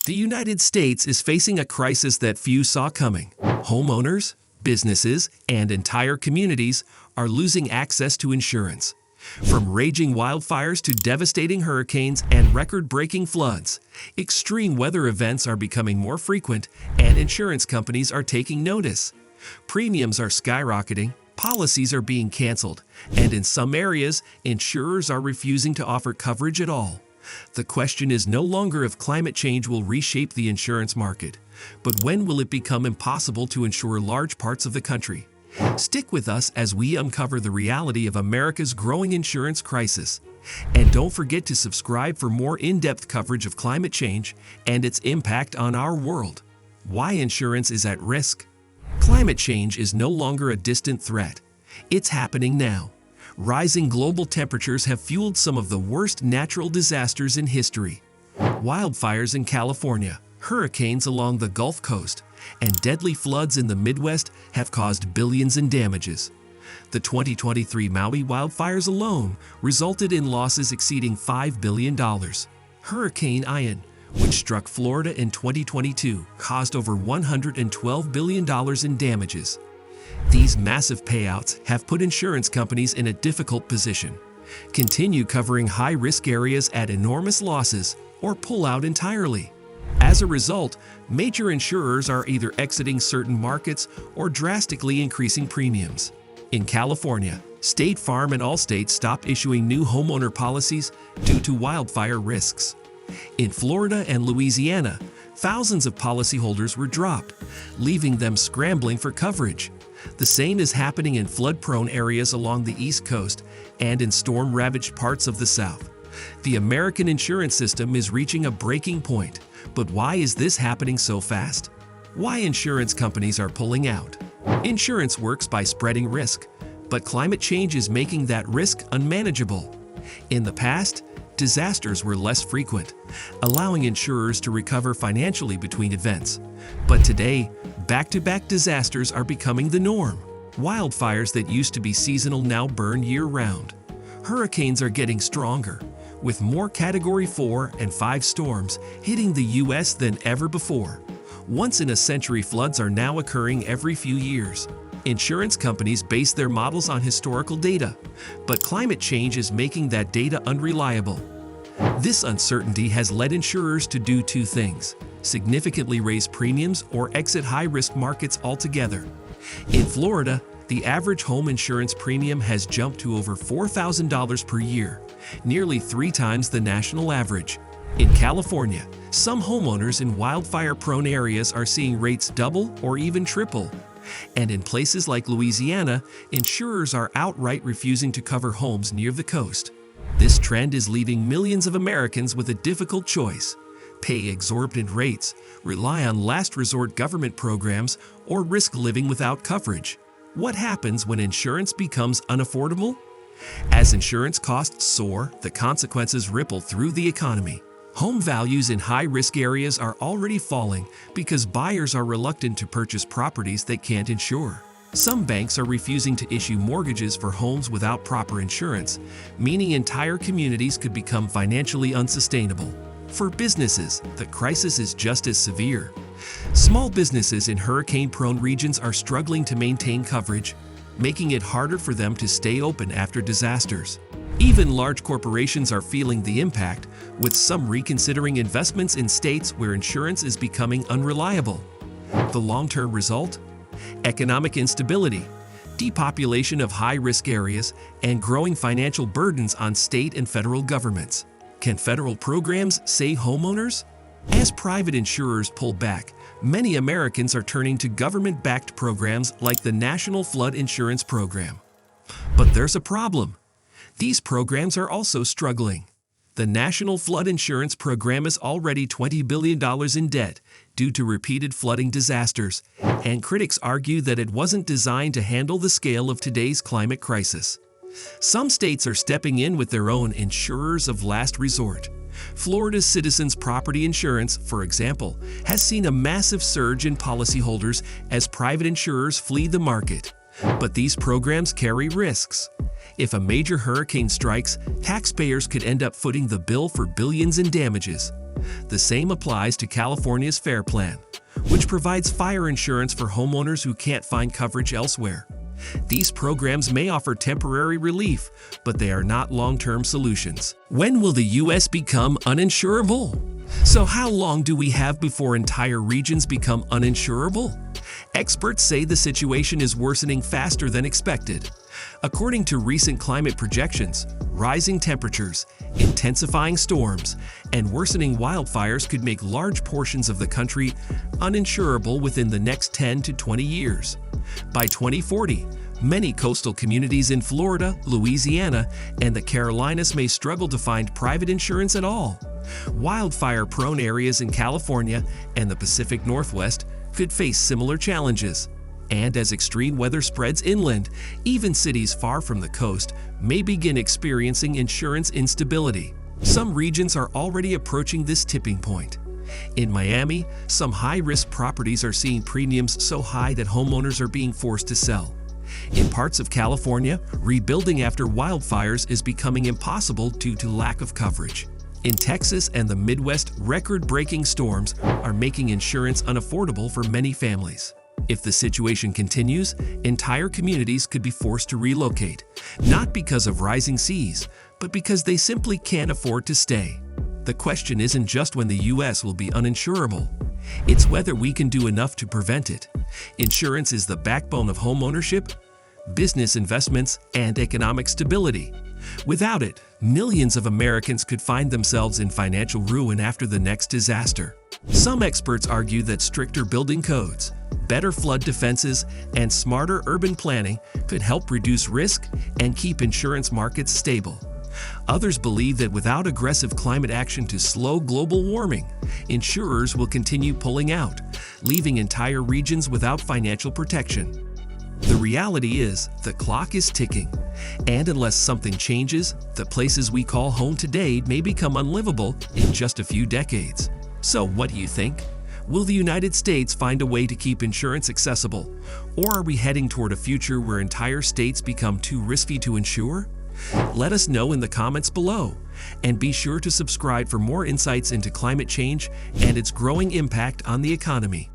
The United States is facing a crisis that few saw coming. Homeowners, businesses, and entire communities are losing access to insurance. From raging wildfires to devastating hurricanes and record-breaking floods, extreme weather events are becoming more frequent, and insurance companies are taking notice. Premiums are skyrocketing, policies are being canceled, and in some areas, insurers are refusing to offer coverage at all. The question is no longer if climate change will reshape the insurance market, but when will it become impossible to insure large parts of the country? Stick with us as we uncover the reality of America's growing insurance crisis. And don't forget to subscribe for more in-depth coverage of climate change and its impact on our world. Why insurance is at risk? Climate change is no longer a distant threat. It's happening now. Rising global temperatures have fueled some of the worst natural disasters in history. Wildfires in California, hurricanes along the Gulf Coast, and deadly floods in the Midwest have caused billions in damages. The 2023 Maui wildfires alone resulted in losses exceeding $5 billion. Hurricane Ian, which struck Florida in 2022, caused over $112 billion in damages. These massive payouts have put insurance companies in a difficult position. Continue covering high-risk areas at enormous losses or pull out entirely. As a result, major insurers are either exiting certain markets or drastically increasing premiums. In California, State Farm and Allstate stopped issuing new homeowner policies due to wildfire risks. In Florida and Louisiana, thousands of policyholders were dropped, leaving them scrambling for coverage. The same is happening in flood-prone areas along the East Coast and in storm-ravaged parts of the South. The American insurance system is reaching a breaking point, but why is this happening so fast? Why insurance companies are pulling out? Insurance works by spreading risk, but climate change is making that risk unmanageable. In the past, disasters were less frequent, allowing insurers to recover financially between events. But today, back-to-back disasters are becoming the norm. Wildfires that used to be seasonal now burn year-round. Hurricanes are getting stronger, with more Category 4 and 5 storms hitting the U.S. than ever before. Once-in-a-century floods are now occurring every few years. Insurance companies base their models on historical data, but climate change is making that data unreliable. This uncertainty has led insurers to do two things: significantly raise premiums or exit high-risk markets altogether. In Florida, the average home insurance premium has jumped to over $4,000 per year, nearly 3 times the national average. In California, some homeowners in wildfire-prone areas are seeing rates double or even triple. And in places like Louisiana, insurers are outright refusing to cover homes near the coast. This trend is leaving millions of Americans with a difficult choice: pay exorbitant rates, rely on last-resort government programs, or risk living without coverage. What happens when insurance becomes unaffordable? As insurance costs soar, the consequences ripple through the economy. Home values in high-risk areas are already falling because buyers are reluctant to purchase properties they can't insure. Some banks are refusing to issue mortgages for homes without proper insurance, meaning entire communities could become financially unsustainable. For businesses, the crisis is just as severe. Small businesses in hurricane-prone regions are struggling to maintain coverage, making it harder for them to stay open after disasters. Even large corporations are feeling the impact, with some reconsidering investments in states where insurance is becoming unreliable. The long-term result? Economic instability, depopulation of high-risk areas, and growing financial burdens on state and federal governments. Can federal programs save homeowners? As private insurers pull back, many Americans are turning to government-backed programs like the National Flood Insurance Program. But there's a problem. These programs are also struggling. The National Flood Insurance Program is already $20 billion in debt due to repeated flooding disasters, and critics argue that it wasn't designed to handle the scale of today's climate crisis. Some states are stepping in with their own insurers of last resort. Florida's Citizens Property Insurance, for example, has seen a massive surge in policyholders as private insurers flee the market. But these programs carry risks. If a major hurricane strikes, taxpayers could end up footing the bill for billions in damages. The same applies to California's FAIR Plan, which provides fire insurance for homeowners who can't find coverage elsewhere. These programs may offer temporary relief, but they are not long-term solutions. When will the U.S. become uninsurable? So how long do we have before entire regions become uninsurable? Experts say the situation is worsening faster than expected. According to recent climate projections, rising temperatures, intensifying storms, and worsening wildfires could make large portions of the country uninsurable within the next 10 to 20 years. By 2040, many coastal communities in Florida, Louisiana, and the Carolinas may struggle to find private insurance at all. Wildfire-prone areas in California and the Pacific Northwest could face similar challenges. And as extreme weather spreads inland, even cities far from the coast may begin experiencing insurance instability. Some regions are already approaching this tipping point. In Miami, some high-risk properties are seeing premiums so high that homeowners are being forced to sell. In parts of California, rebuilding after wildfires is becoming impossible due to lack of coverage. In Texas and the Midwest, record-breaking storms are making insurance unaffordable for many families. If the situation continues, entire communities could be forced to relocate, not because of rising seas, but because they simply can't afford to stay. The question isn't just when the U.S. will be uninsurable. It's whether we can do enough to prevent it. Insurance is the backbone of homeownership, business investments, and economic stability. Without it, millions of Americans could find themselves in financial ruin after the next disaster. Some experts argue that stricter building codes, better flood defenses, and smarter urban planning could help reduce risk and keep insurance markets stable. Others believe that without aggressive climate action to slow global warming, insurers will continue pulling out, leaving entire regions without financial protection. The reality is, the clock is ticking, and unless something changes, the places we call home today may become unlivable in just a few decades. So what do you think? Will the United States find a way to keep insurance accessible, or are we heading toward a future where entire states become too risky to insure? Let us know in the comments below, and be sure to subscribe for more insights into climate change and its growing impact on the economy.